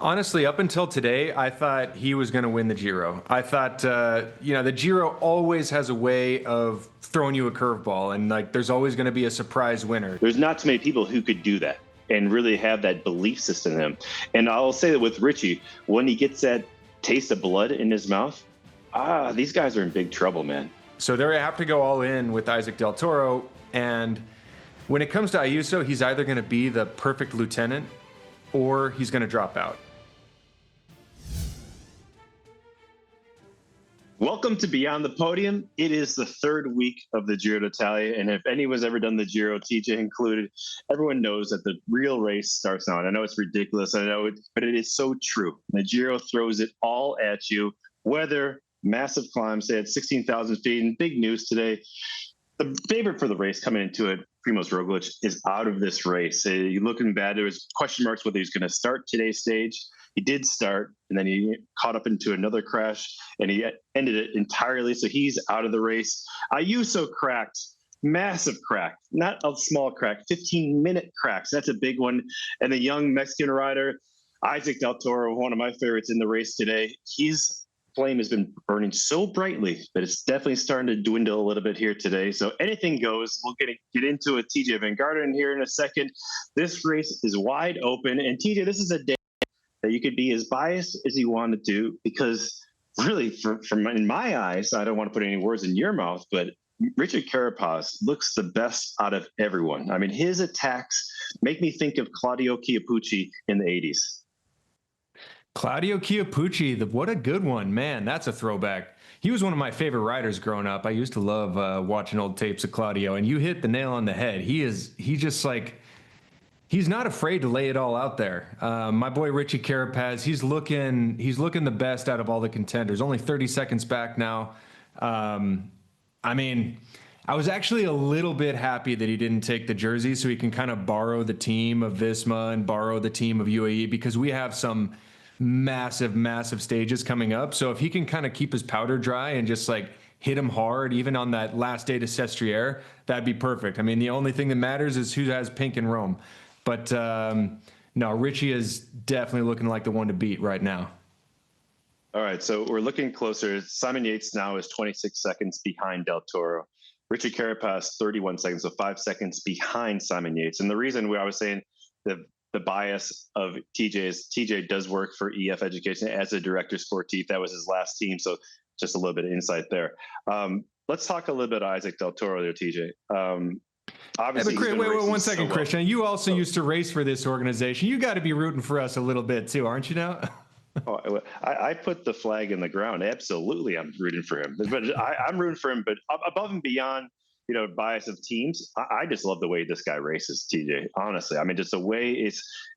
Honestly, up until today, I thought he was going to win the Giro. I thought, the Giro always has a way of throwing you a curveball, and like there's always going to be a surprise winner. There's not too many people who could do that and really have that belief system in him. And I'll say that with Richie, when he gets that taste of blood in his mouth, these guys are in big trouble, man. So they have to go all in with Isaac Del Toro, and when it comes to Ayuso, he's either going to be the perfect lieutenant or he's going to drop out. Welcome to Beyond the Podium. It is the third week of the Giro d'Italia, and if anyone's ever done the Giro, Tejay included, everyone knows that the real race starts now. And I know it's ridiculous, I know it, but it is so true. The Giro throws it all at you. Weather, massive climbs, they had 16,000 feet, and big news today. The favorite for the race coming into it, Primoz Roglic, is out of this race. Looking bad, there was question marks whether he's going to start today's stage. He did start, and then he caught up into another crash, and he ended it entirely. So he's out of the race. Ayuso cracked, massive crack, not a small crack, 15-minute cracks. That's a big one. And the young Mexican rider, Isaac Del Toro, one of my favorites in the race today. His flame has been burning so brightly, but it's definitely starting to dwindle a little bit here today. So anything goes. We'll get into a Tejay Van Garderen here in a second. This race is wide open, and Tejay, this is a day that you could be as biased as you wanted to, because really, from in my eyes, I don't want to put any words in your mouth, but Richard Carapaz looks the best out of everyone. I mean, his attacks make me think of Claudio Chiappucci in the 80s. Claudio Chiappucci, what a good one, man. That's a throwback. He was one of my favorite riders growing up. I used to love watching old tapes of Claudio, and you hit the nail on the head. He's not afraid to lay it all out there. My boy Richard Carapaz, he's looking the best out of all the contenders. Only 30 seconds back now. I mean, I was actually a little bit happy that he didn't take the jersey, so he can kind of borrow the team of Visma and borrow the team of UAE, because we have some massive stages coming up. So if he can kind of keep his powder dry and just like hit him hard, even on that last day to Sestriere, that'd be perfect. I mean, the only thing that matters is who has pink in Rome. But no, Richie is definitely looking like the one to beat right now. All right, so we're looking closer. Simon Yates now is 26 seconds behind Del Toro. Richard Carapaz, 31 seconds, so 5 seconds behind Simon Yates. And the reason I was saying the bias of Tejay is Tejay does work for EF Education as a director sportif. That was his last team, so just a little bit of insight there. Let's talk a little bit of Isaac Del Toro there, Tejay. Obviously, wait 1 second, so Christian. You also used to race for this organization. You got to be rooting for us a little bit too, aren't you now? I put the flag in the ground. Absolutely, I'm rooting for him. But I'm rooting for him. But above and beyond, bias of teams, I just love the way this guy races, Tejay. Honestly, I mean, just the way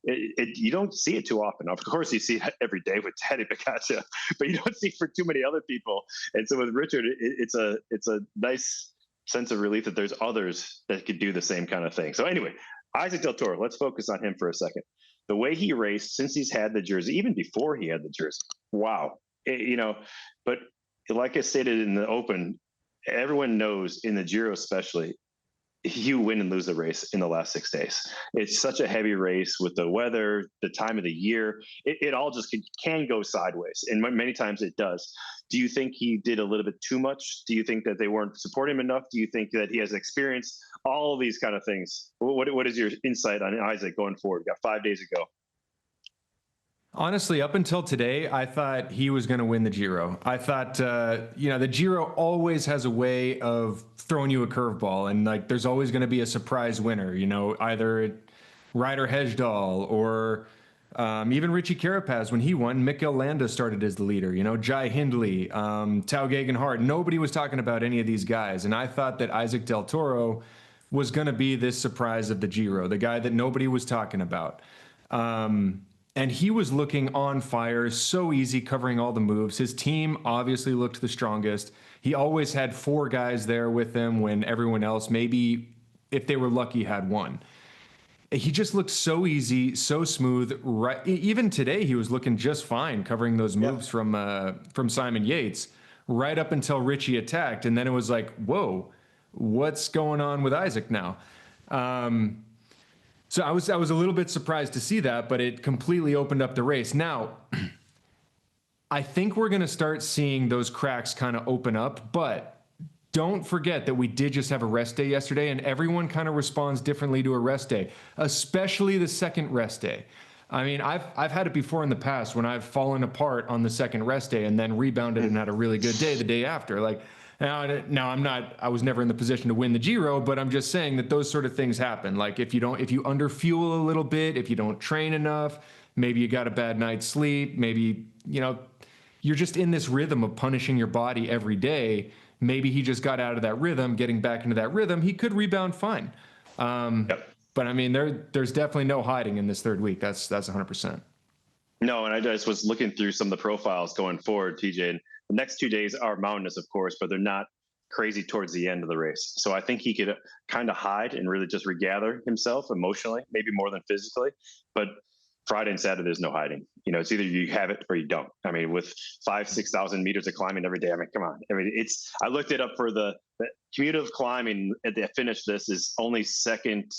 you don't see it too often. Of course, you see it every day with Tadej Pogačar, but you don't see it for too many other people. And so with Richard, it's a nice sense of relief that there's others that could do the same kind of thing. So anyway, Isaac Del Toro, let's focus on him for a second. The way he raced since he's had the jersey, even before he had the jersey, wow. But like I stated in the open, everyone knows in the Giro especially, you win and lose the race in the last 6 days. It's such a heavy race with the weather, the time of the year. It all just can go sideways, and many times it does. Do you think he did a little bit too much? Do you think that they weren't supporting him enough? Do you think that he has experience? All of these kind of things. What is your insight on Isaac going forward? We got 5 days ago. Honestly, up until today, I thought he was going to win the Giro. I thought, the Giro always has a way of throwing you a curveball, and like there's always going to be a surprise winner. Either Ryder Hesjedal or even Richie Carapaz when he won. Mikel Landa started as the leader. Jai Hindley, Tao Geoghegan Hart. Nobody was talking about any of these guys, and I thought that Isaac Del Toro was going to be this surprise of the Giro, the guy that nobody was talking about. And he was looking on fire, so easy, covering all the moves. His team obviously looked the strongest. He always had 4 guys there with him when everyone else, maybe if they were lucky, had 1. He just looked so easy, so smooth. Right, even today, he was looking just fine covering those moves from Simon Yates, right up until Richie attacked, and then it was like, whoa, what's going on with Isaac now? So I was a little bit surprised to see that, but it completely opened up the race. Now, I think we're going to start seeing those cracks kind of open up, but don't forget that we did just have a rest day yesterday, and everyone kind of responds differently to a rest day, especially the second rest day. I mean, I've had it before in the past when I've fallen apart on the second rest day and then rebounded and had a really good day the day after. Like, now I was never in the position to win the Giro, but I'm just saying that those sort of things happen. Like if you underfuel a little bit, if you don't train enough, maybe you got a bad night's sleep, maybe, you're just in this rhythm of punishing your body every day. Maybe he just got out of that rhythm, getting back into that rhythm. He could rebound fine. Yep. But I mean, there's definitely no hiding in this third week. That's 100%. No, and I just was looking through some of the profiles going forward, TJ, and the next 2 days are mountainous, of course, but they're not crazy towards the end of the race. So I think he could kind of hide and really just regather himself emotionally, maybe more than physically. But Friday and Saturday, there's no hiding. It's either you have it or you don't. I mean, with 5,000-6,000 meters of climbing every day, I mean, come on. I mean, I looked it up for the cumulative climbing at the finish. This is only second,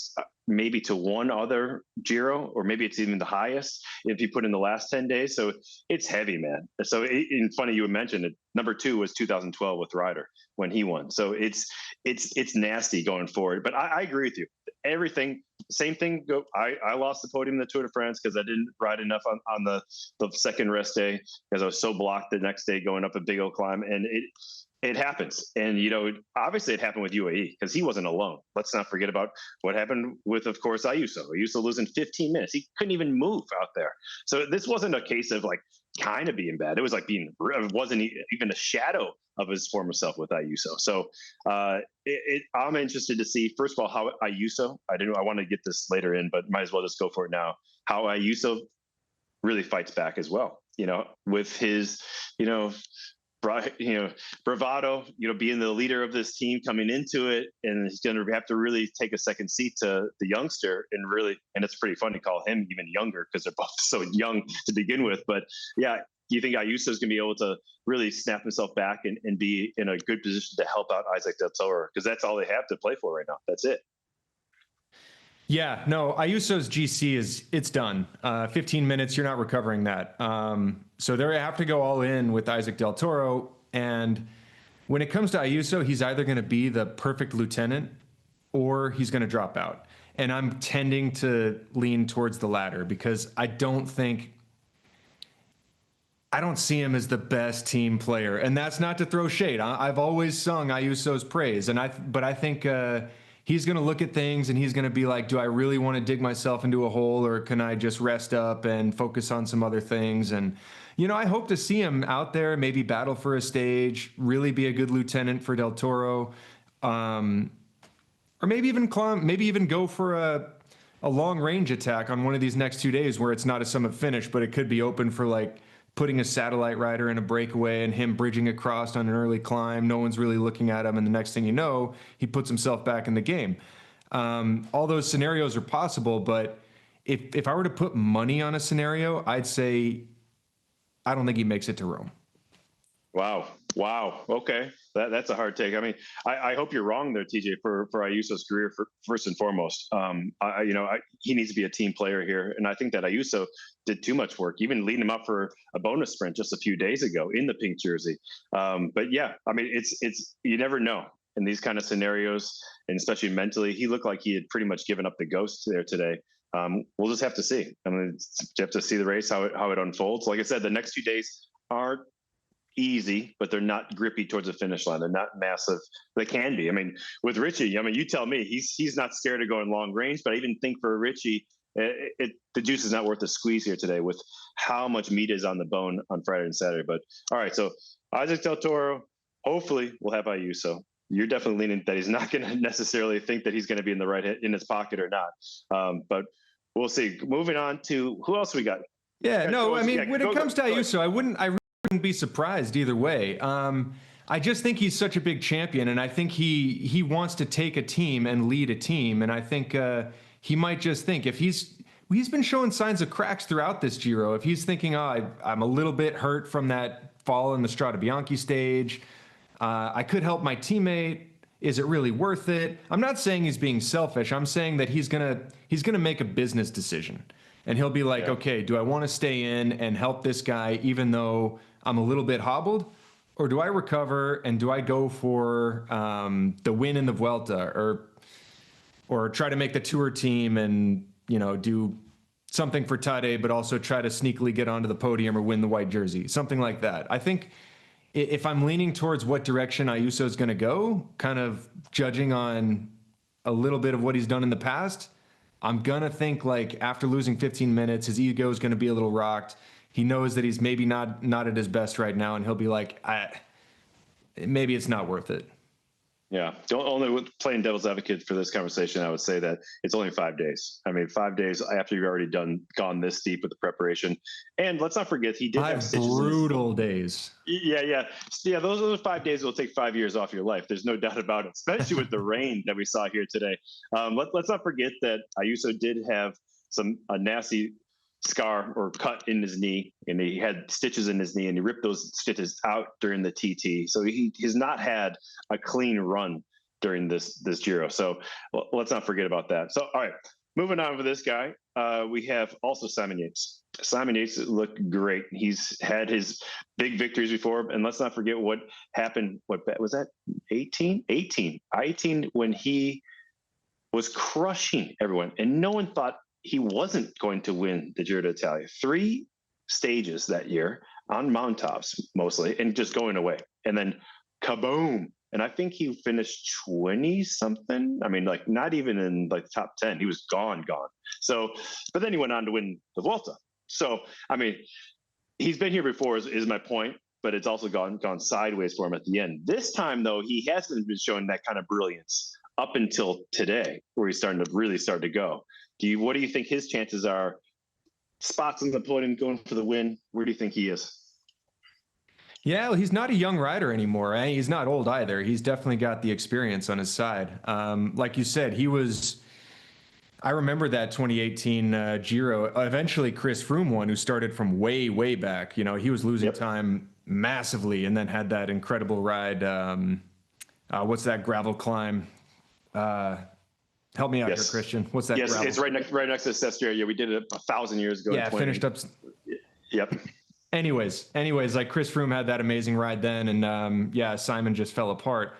maybe to one other Giro, or maybe it's even the highest if you put in the last 10 days. So it's heavy, man. So funny you mentioned it. Number 2 was 2012 with Ryder when he won. So it's nasty going forward. But I agree with you. Everything, same thing. I lost the podium in the Tour de France because I didn't ride enough on the second rest day because I was so blocked the next day going up a big old climb, and it happens. And obviously it happened with UAE because he wasn't alone. Let's not forget about what happened with, of course, Ayuso losing 15 minutes. He couldn't even move out there. So this wasn't a case of like kind of being bad. It was like it wasn't even a shadow of his former self with Ayuso. So I'm interested to see, first of all, how Ayuso, I want to get this later in, but might as well just go for it now, how Ayuso really fights back as well, with his, bravado, being the leader of this team coming into it, and he's going to have to really take a second seat to the youngster, and it's pretty fun to call him even younger because they're both so young to begin with. But yeah, do you think Ayuso is going to be able to really snap himself back and be in a good position to help out Isaac Del Toro? Because that's all they have to play for right now. That's it. Yeah, no, Ayuso's GC it's done. 15 minutes, you're not recovering that. So they have to go all in with Isaac Del Toro. And when it comes to Ayuso, he's either going to be the perfect lieutenant or he's going to drop out. And I'm tending to lean towards the latter because I don't see him as the best team player. And that's not to throw shade. I've always sung Ayuso's praise. But I think he's going to look at things and he's going to be like, do I really want to dig myself into a hole, or can I just rest up and focus on some other things? And, I hope to see him out there, maybe battle for a stage, really be a good lieutenant for Del Toro. Or maybe even go for a long range attack on one of these next 2 days where it's not a summit finish, but it could be open for like putting a satellite rider in a breakaway and him bridging across on an early climb. No one's really looking at him. And the next thing you know, he puts himself back in the game. All those scenarios are possible, but if I were to put money on a scenario, I'd say I don't think he makes it to Rome. Wow. Okay. That's a hard take. I mean, I hope you're wrong there, TJ, for Ayuso's career, first and foremost. He needs to be a team player here. And I think that Ayuso did too much work, even leading him up for a bonus sprint just a few days ago in the pink jersey. But yeah, I mean, it's you never know in these kind of scenarios, and especially mentally. He looked like he had pretty much given up the ghost there today. We'll just have to see. I mean, you have to see the race, how it unfolds. Like I said, the next 2 days aren't easy, but they're not grippy towards the finish line. They're not massive. They can be. I mean, with Richie, you tell me he's not scared of going long range, but I even think for Richie, the juice is not worth the squeeze here today with how much meat is on the bone on Friday and Saturday. But all right, so Isaac Del Toro, hopefully we'll have Ayuso. You're definitely leaning that he's not going to necessarily think that he's going to be in the right hit in his pocket or not. But we'll see. Moving on to who else we got? Yeah, no, I mean, when it comes to Ayuso, I really wouldn't be surprised either way. I just think he's such a big champion, and I think he wants to take a team and lead a team. And I think he might just think if he's been showing signs of cracks throughout this Giro. If he's thinking, I'm a little bit hurt from that fall in the Strade Bianche stage, I could help my teammate. Is it really worth it? I'm not saying he's being selfish. I'm saying that he's gonna make a business decision, and he'll be like, okay, do I want to stay in and help this guy even though I'm a little bit hobbled, or do I recover and do I go for the win in the Vuelta, or try to make the Tour team and do something for Tejay, but also try to sneakily get onto the podium or win the white jersey, something like that. I think if I'm leaning towards what direction Ayuso is going to go, kind of judging on a little bit of what he's done in the past, I'm going to think like after losing 15 minutes, his ego is going to be a little rocked. He knows that he's maybe not at his best right now, and he'll be like, maybe it's not worth it. Yeah. Only with playing devil's advocate for this conversation, I would say that it's only 5 days. I mean, 5 days after you've already gone this deep with the preparation. And let's not forget, he did have stitches. Brutal days. Yeah. Those are the 5 days that will take 5 years off your life. There's no doubt about it, especially with the rain that we saw here today. Let's not forget that Ayuso did have a nasty scar or cut in his knee, and he had stitches in his knee, and he ripped those stitches out during the TT. So he has not had a clean run during this Giro. So let's not forget about that. So, all right, moving on with this guy, we have also Simon Yates. Simon Yates looked great. He's had his big victories before, and let's not forget what happened. What was that? 18 when he was crushing everyone, and no one thought he wasn't going to win the Giro d'Italia. 3 stages that year on mountaintops mostly, and just going away. And then kaboom. And I think he finished 20 something. I mean, like not even in like top 10. He was gone. So, but then he went on to win the Vuelta. So, I mean, he's been here before is my point, but it's also gone sideways for him at the end. This time though, he hasn't been showing that kind of brilliance up until today, where he's starting to go. What do you think his chances are? Spots on the podium, going for the win. Where do you think he is? Yeah, well, he's not a young rider anymore. He's not old either. He's definitely got the experience on his side. Like you said, I remember that 2018 Giro. Eventually, Chris Froome won, who started from way, way back. He was losing time massively, and then had that incredible ride. What's that gravel climb? Help me out here, Christian. What's that? Yes, gravel? It's right next to Sestria. Yeah, we did it 1,000 years ago. Yeah, finished up. Yep. Anyways, like Chris Froome had that amazing ride then, and Simon just fell apart.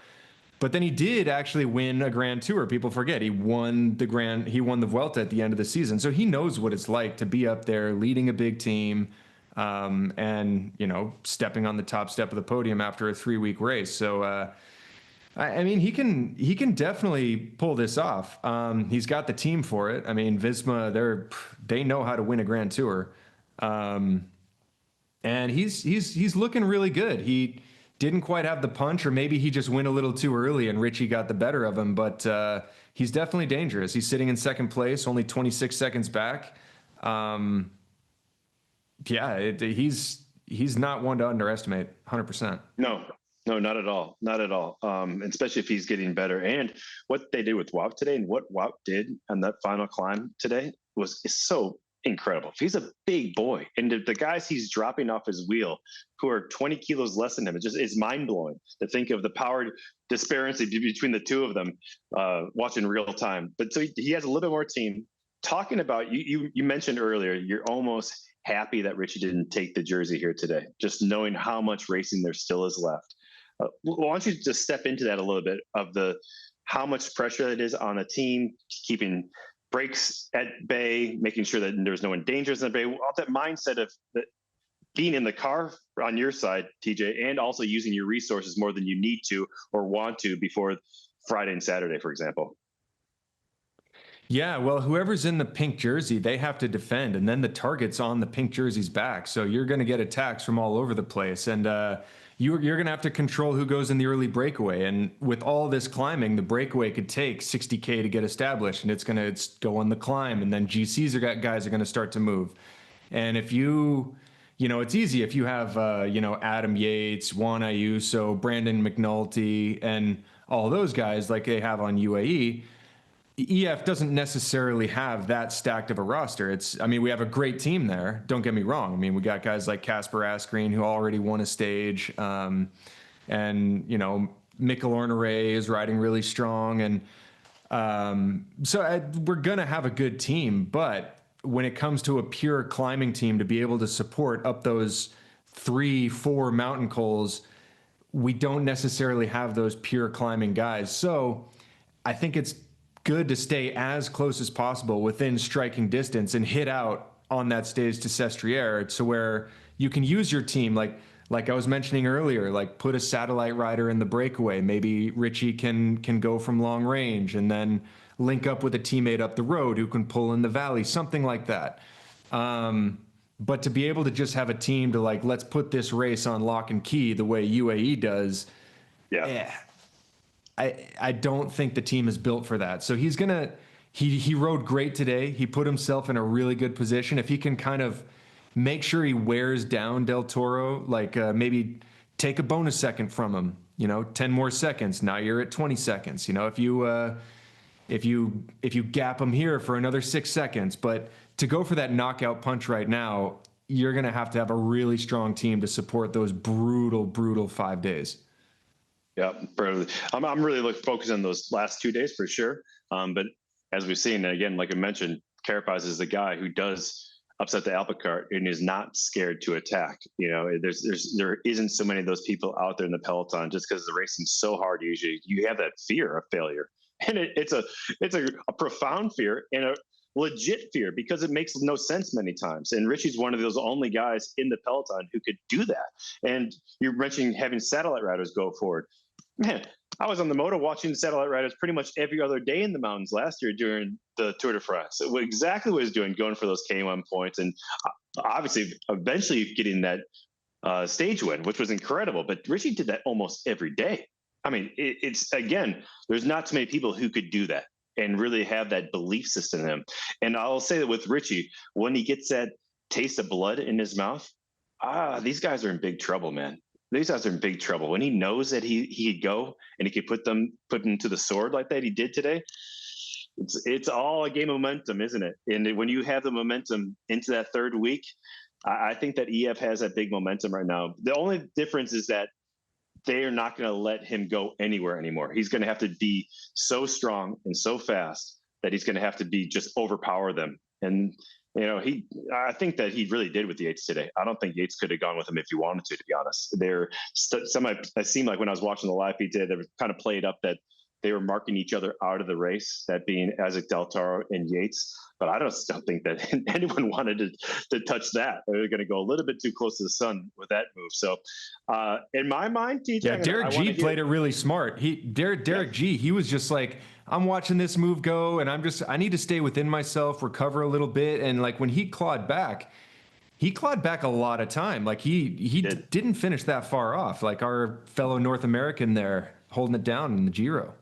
But then he did actually win a Grand Tour. People forget he won the Vuelta at the end of the season, so he knows what it's like to be up there leading a big team, and stepping on the top step of the podium after a 3-week race. So. I mean, he can definitely pull this off. He's got the team for it. I mean, Visma, they know how to win a Grand Tour, and he's looking really good. He didn't quite have the punch, or maybe he just went a little too early and Richie got the better of him. But he's definitely dangerous. He's sitting in second place, only 26 seconds back. He's not one to underestimate. 100%. No, not at all. Not at all. Especially if he's getting better. And what they did with Wout today, and what Wout did on that final climb today is so incredible. He's a big boy. And the guys he's dropping off his wheel who are 20 kilos less than him, it's mind-blowing to think of the power disparity between the two of them, watching real time. But so he has a little bit more team. Talking about, you mentioned earlier, you're almost happy that Richie didn't take the jersey here today, just knowing how much racing there still is left. Why don't you just step into that a little bit of how much pressure it is on a team, keeping breaks at bay, making sure that there's no endangers in the bay, all that mindset of being in the car on your side, TJ, and also using your resources more than you need to or want to before Friday and Saturday, for example. Yeah, well, whoever's in the pink jersey, they have to defend, and then the target's on the pink jersey's back. So you're going to get attacks from all over the place. And you're going to have to control who goes in the early breakaway. And with all this climbing, the breakaway could take 60K to get established, and it's go on the climb. And then guys are going to start to move. And if it's easy if you have, Adam Yates, Juan Ayuso, Brandon McNulty, and all those guys like they have on UAE. EF doesn't necessarily have that stacked of a roster. We have a great team there. Don't get me wrong. I mean, we got guys like Casper Asgreen who already won a stage. And, Mikkel Ornere is riding really strong. And we're going to have a good team. But when it comes to a pure climbing team to be able to support up those 3-4 mountain cols, we don't necessarily have those pure climbing guys. So I think it's good to stay as close as possible within striking distance and hit out on that stage to Sestriere, to where you can use your team. Like I was mentioning earlier, like put a satellite rider in the breakaway. Maybe Richie can go from long range and then link up with a teammate up the road who can pull in the valley, something like that. But to be able to just have a team to like, let's put this race on lock and key the way UAE does. Yeah. I don't think the team is built for that. So he rode great today. He put himself in a really good position. If he can kind of make sure he wears down Del Toro, like maybe take a bonus second from him, 10 more seconds. Now you're at 20 seconds. If you gap him here for another 6 seconds, but to go for that knockout punch right now, you're going to have a really strong team to support those brutal 5 days. Yeah, I'm really focused on those last 2 days for sure. But as we've seen, again, like I mentioned, Carapaz is the guy who does upset the apple cart and is not scared to attack. There isn't so many of those people out there in the peloton just because the racing's so hard. Usually, you have that fear of failure, and it's a profound fear and a legit fear because it makes no sense many times. And Richie's one of those only guys in the peloton who could do that. And you're mentioning having satellite riders go forward. Man, I was on the moto watching satellite riders pretty much every other day in the mountains last year during the Tour de France. Exactly what he's doing, going for those K1 points, and obviously eventually getting that stage win, which was incredible. But Richie did that almost every day. I mean, it's again, there's not too many people who could do that and really have that belief system in him. And I'll say that with Richie, when he gets that taste of blood in his mouth, these guys are in big trouble, man. These guys are in big trouble. When he knows that he could go and he could put them to the sword like that he did today, it's all a game of momentum, isn't it? And when you have the momentum into that third week, I think that EF has that big momentum right now. The only difference is that they are not going to let him go anywhere anymore. He's going to have to be so strong and so fast that he's going to have to just overpower them. And I think that he really did with Yates today. I don't think Yates could have gone with him if he wanted to be honest. It seemed like when I was watching the live feed today, they were kind of played up that they were marking each other out of the race, that being Isaac Del Toro and Yates. But I don't think that anyone wanted to touch that. They were going to go a little bit too close to the sun with that move. So in my mind, TJ, yeah, Derek G played it really smart. Derek G, he was just like, I'm watching this move go, and I need to stay within myself, recover a little bit. And like when he clawed back a lot of time. Like he didn't finish that far off. Like our fellow North American there holding it down in the Giro.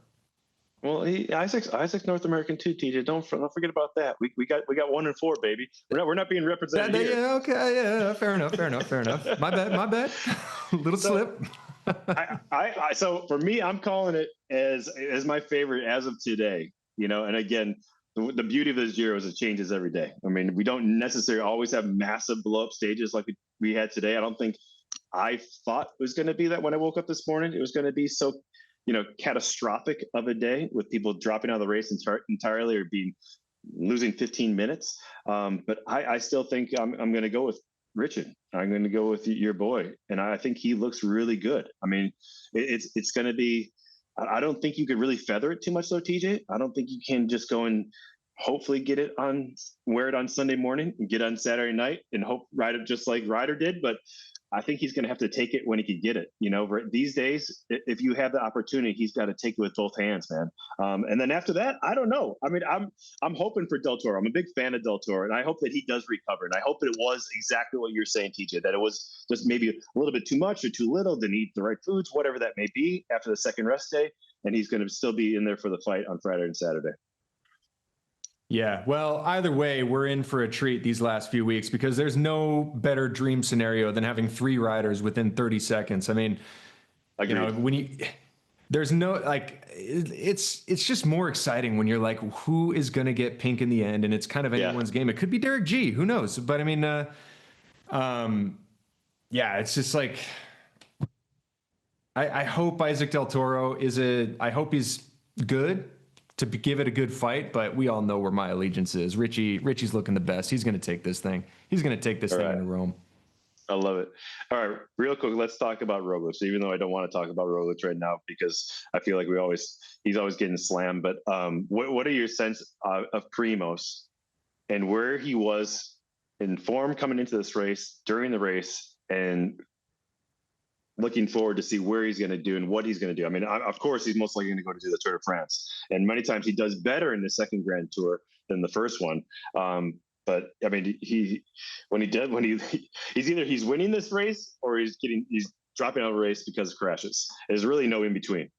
Well, Isaac's North American too, TJ. Don't forget about that. We got 1 and 4, baby. We're not being represented here. Yeah, okay, yeah, fair enough. My bad. Little slip. So for me, I'm calling it as my favorite as of today. And again, the beauty of this Giro is it changes every day. I mean, we don't necessarily always have massive blow up stages like we had today. I don't think I thought it was going to be that when I woke up this morning. It was going to be so catastrophic of a day with people dropping out of the race entirely or losing 15 minutes. But I still think I'm going to go with Richard. I'm going to go with your boy. And I think he looks really good. I mean, it's going to be, I don't think you could really feather it too much though, TJ. I don't think you can just go and hopefully wear it on Sunday morning and get on Saturday night and hope ride it just like Ryder did. But I think he's going to have to take it when he can get it. These days, if you have the opportunity, he's got to take it with both hands, man. And then after that, I don't know. I mean, I'm hoping for Del Toro. I'm a big fan of Del Toro, and I hope that he does recover. And I hope that it was exactly what you're saying, TJ, that it was just maybe a little bit too much or too little, didn't eat the right foods, whatever that may be after the second rest day. And he's going to still be in there for the fight on Friday and Saturday. Yeah, well, either way, we're in for a treat these last few weeks because there's no better dream scenario than having 3 riders within 30 seconds. I mean, there's no, like, it's just more exciting when you're like, who is going to get pink in the end? And it's kind of anyone's game. It could be Derek G, who knows? But I mean, it's just like, I hope Isaac Del Toro I hope he's good to give it a good fight, but we all know where my allegiance is. Richie's looking the best. He's going to take this thing. He's going to take this thing into Rome. I love it. All right, real quick, let's talk about Roglič. Even though I don't want to talk about Roglič right now because I feel like he's always getting slammed. But what are your sense of Primoz and where he was in form coming into this race, during the race, and looking forward to see where he's going to do and what he's going to do? I mean, of course, he's most likely going to go to do the Tour de France, and many times he does better in the second Grand Tour than the first one. But I mean, he's either he's winning this race or he's dropping out of a race because of crashes. There's really no in between.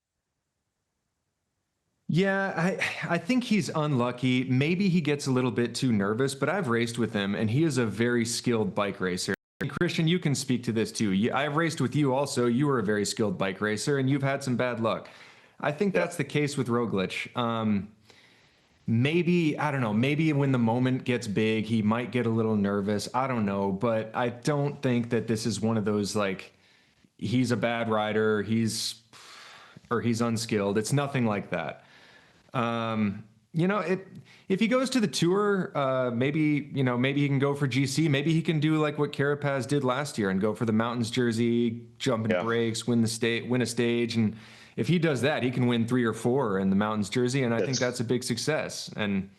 Yeah, I think he's unlucky. Maybe he gets a little bit too nervous, but I've raced with him and he is a very skilled bike racer. And Christian, you can speak to this too. I've raced with you also. You were a very skilled bike racer and you've had some bad luck. I think that's the case with Roglič. Maybe, I don't know, maybe when the moment gets big, he might get a little nervous. I don't know, but I don't think that this is one of those, like, he's a bad rider, he's unskilled. It's nothing like that. If he goes to the Tour, maybe he can go for GC. Maybe he can do like what Carapaz did last year and go for the Mountains jersey, jump in breaks, win a stage. And if he does that, he can win 3 or 4 in the Mountains jersey, and I think that's a big success. And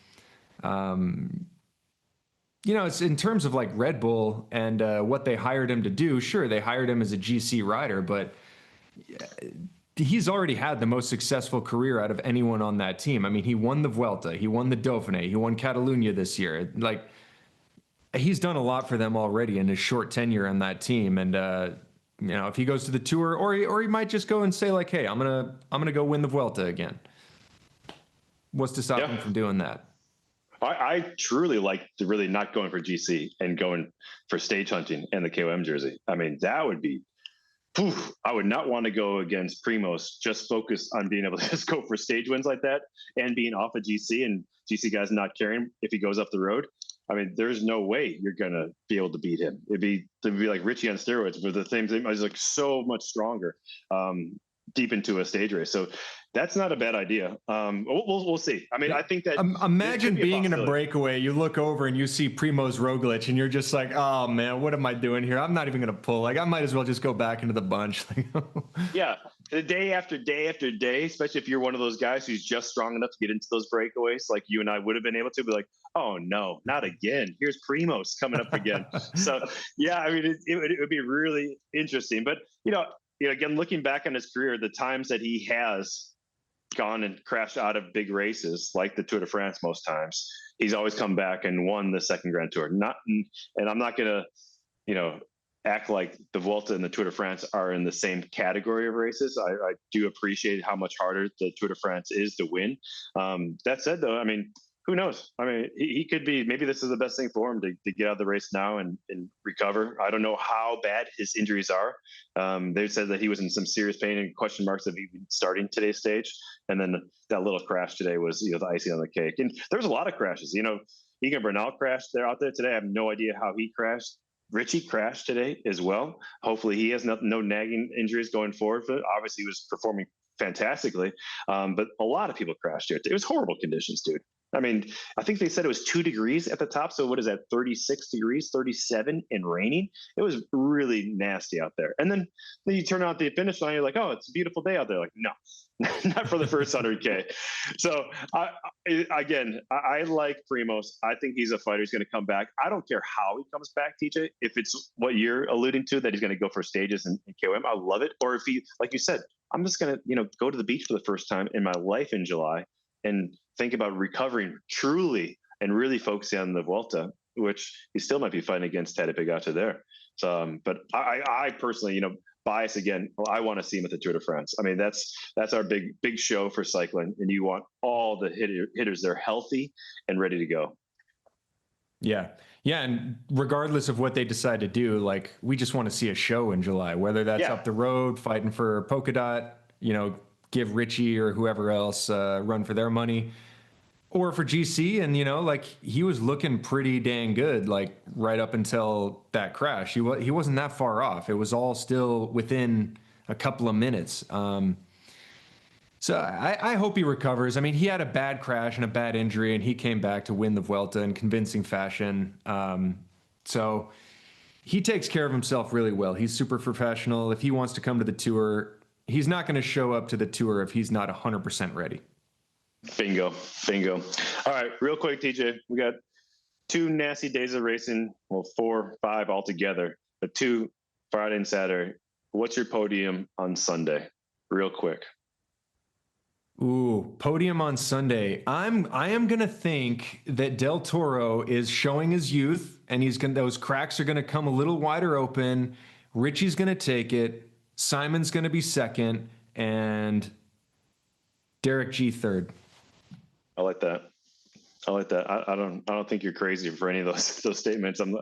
it's in terms of like Red Bull and what they hired him to do. Sure, they hired him as a GC rider, but he's already had the most successful career out of anyone on that team. I mean, he won the Vuelta, he won the Dauphiné, he won Catalunya this year. Like, he's done a lot for them already in his short tenure on that team, and if he goes to the Tour, or he might just go and say like, "Hey, I'm gonna go win the Vuelta again." What's to stop him from doing that? I truly like to really not going for GC and going for stage hunting and the KOM jersey. I mean, that would be. I would not want to go against Primoz. Just focus on being able to just go for stage wins like that and being off of GC and GC guys not caring if he goes up the road. I mean, there's no way you're going to be able to beat him. It'd be like Richie on steroids, but the thing is like so much stronger deep into a stage race. So that's not a bad idea. We'll see. I mean, I think that imagine being in a breakaway, you look over and you see Primoz Roglic and you're just like, oh man, what am I doing here? I'm not even going to pull. Like, I might as well just go back into the bunch. Yeah. The day after day after day, especially if you're one of those guys who's just strong enough to get into those breakaways, like you and I would have been able to, be like, oh no, not again. Here's Primoz coming up again. So yeah, I mean, it would be really interesting. But again, looking back on his career, the times that he has gone and crashed out of big races, like the Tour de France, most times he's always come back and won the second Grand Tour. And I'm not gonna, act like the Vuelta and the Tour de France are in the same category of races. I do appreciate how much harder the Tour de France is to win. That said, though, I mean, who knows? I mean, he could be, maybe this is the best thing for him to get out of the race now and recover. I don't know how bad his injuries are. They said that he was in some serious pain and question marks of even starting today's stage. And then that little crash today was, the icing on the cake. And there's a lot of crashes. Egan Bernal crashed out there today. I have no idea how he crashed. Richie crashed today as well. Hopefully he has no nagging injuries going forward. But obviously he was performing fantastically. But a lot of people crashed here. It was horrible conditions, dude. I mean, I think they said it was 2 degrees at the top. So what is that? 36 degrees, 37 and raining. It was really nasty out there. And then you turn out the finish line. You're like, oh, it's a beautiful day out there. Like, no, not for the first 100K. So I like Primoz. I think he's a fighter. He's going to come back. I don't care how he comes back, TJ. If it's what you're alluding to, that he's going to go for stages and KOM, I love it. Or if he, like you said, I'm just going to, go to the beach for the first time in my life in July and think about recovering truly and really focusing on the Vuelta, which he still might be fighting against Tadej Pogačar there. So, but I personally, bias again. Well, I want to see him at the Tour de France. I mean, that's our big show for cycling, and you want all the hitters there healthy and ready to go. Yeah. And regardless of what they decide to do, like, we just want to see a show in July, whether that's up the road fighting for Polka Dot, give Richie or whoever else run for their money, or for GC. And, he was looking pretty dang good, like right up until that crash. He wasn't that far off. It was all still within a couple of minutes. So I hope he recovers. I mean, he had a bad crash and a bad injury, and he came back to win the Vuelta in convincing fashion. So he takes care of himself really well. He's super professional. If he wants to come to the Tour, he's not going to show up to the Tour if he's not 100% ready. Bingo. All right, real quick, TJ, we got 2 nasty days of racing. Well, 4, 5 altogether, but 2 Friday and Saturday. What's your podium on Sunday? Real quick. Ooh, podium on Sunday. I am gonna think that Del Toro is showing his youth, and those cracks are gonna come a little wider open. Richie's gonna take it. Simon's gonna be second, and Derek G third. I like that. I don't think you're crazy for any of those statements. I'm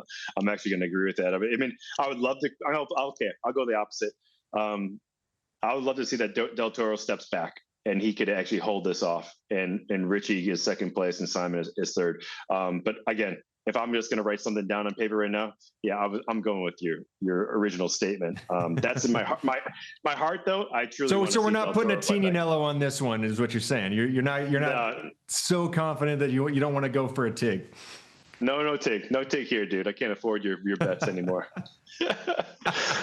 actually going to agree with that. I mean, I would love to. I'll go the opposite. I would love to see that Del Toro steps back and he could actually hold this off, and Richie is second place and Simon is third. But again, if I'm just going to write something down on paper right now, yeah, I'm going with your original statement. That's in my heart, though. I truly. So we're not putting a Tignanello on this one, is what you're saying. You're not so confident that you don't want to go for a Tig. No Tig here, dude. I can't afford your bets anymore. All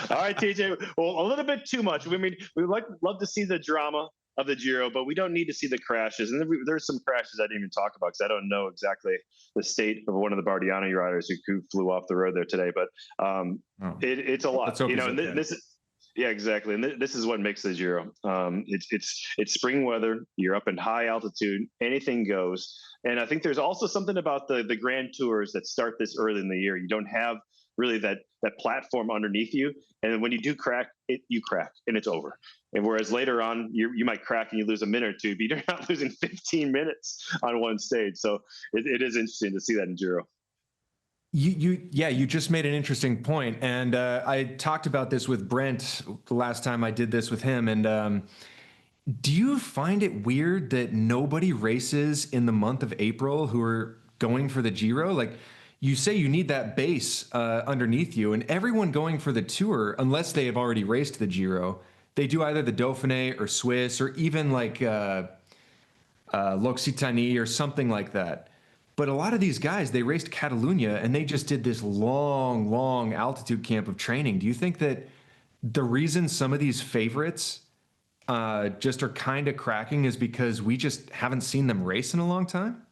right, TJ. Well, a little bit too much. I mean, we love to see the drama of the Giro, but we don't need to see the crashes. And there's some crashes I didn't even talk about because I don't know exactly the state of one of the Bardiani riders who flew off the road there today. But it's a lot, you know. And this is, yeah, exactly. And this is what makes the Giro. It's spring weather. You're up in high altitude. Anything goes. And I think there's also something about the Grand Tours that start this early in the year. You don't have really that platform underneath you, and when you do crack, you crack and it's over. And whereas later on, you might crack and you lose a minute or two, but you're not losing 15 minutes on one stage. So it is interesting to see that in Giro. You just made an interesting point, and I talked about this with Brent the last time I did this with him. And do you find it weird that nobody races in the month of April who are going for the Giro? Like, you say you need that base underneath you, and everyone going for the Tour, unless they have already raced the Giro, they do either the Dauphiné or Swiss or even like L'Occitanie or something like that. But a lot of these guys, they raced Catalunya and they just did this long altitude camp of training. Do you think that the reason some of these favorites just are kind of cracking is because we just haven't seen them race in a long time?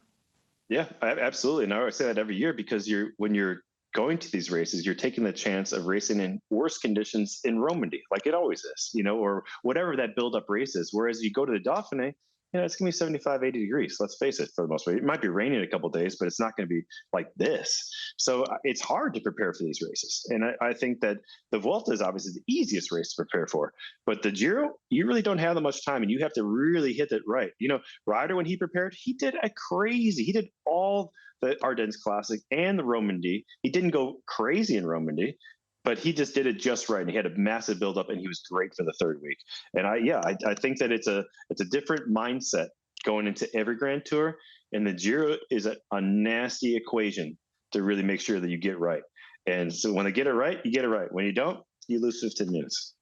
Yeah, absolutely. And I always say that every year because when you're going to these races, you're taking the chance of racing in worse conditions in Romandy, like it always is, you know, or whatever that build-up race is. Whereas you go to the Dauphiné, you know, it's going to be 75, 80 degrees. Let's face it, for the most part. It might be raining a couple of days, but it's not going to be like this. So it's hard to prepare for these races. And I think that the Vuelta is obviously the easiest race to prepare for. But the Giro, you really don't have that much time, and you have to really hit it right. You know, Ryder, when he prepared, he did he did all the Ardennes Classic and the Romandy. He didn't go crazy in Romandy, but he just did it just right. And he had a massive buildup, and he was great for the third week. And I think that it's a different mindset going into every Grand Tour. And the Giro is a nasty equation to really make sure that you get right. And so when they get it right, you get it right. When you don't, you lose 15 minutes.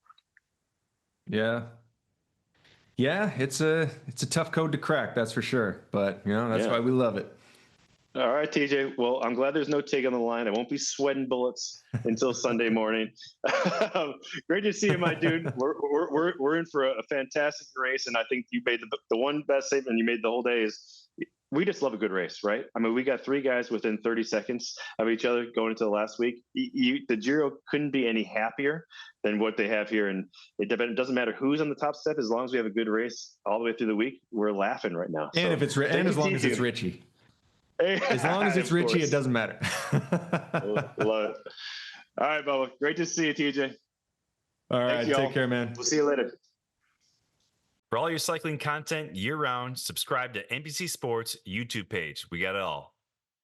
Yeah. Yeah, it's a tough code to crack, that's for sure. But, you know, that's why we love it. All right, TJ. Well, I'm glad there's no Tig on the line. I won't be sweating bullets until Sunday morning. Great to see you, my dude. We're in for a fantastic race, and I think you made the one best statement you made the whole day is we just love a good race, right? I mean, we got 3 guys within 30 seconds of each other going into the last week. The Giro couldn't be any happier than what they have here, and it doesn't matter who's on the top step as long as we have a good race all the way through the week. We're laughing right now. And if it's as long as it's Richie. As long as it's Richie, it doesn't matter. Love it. All right, Bubba. Great to see you, TJ. All right. Thanks, take care, man. We'll see you later. For all your cycling content year-round, subscribe to NBC Sports YouTube page. We got it all.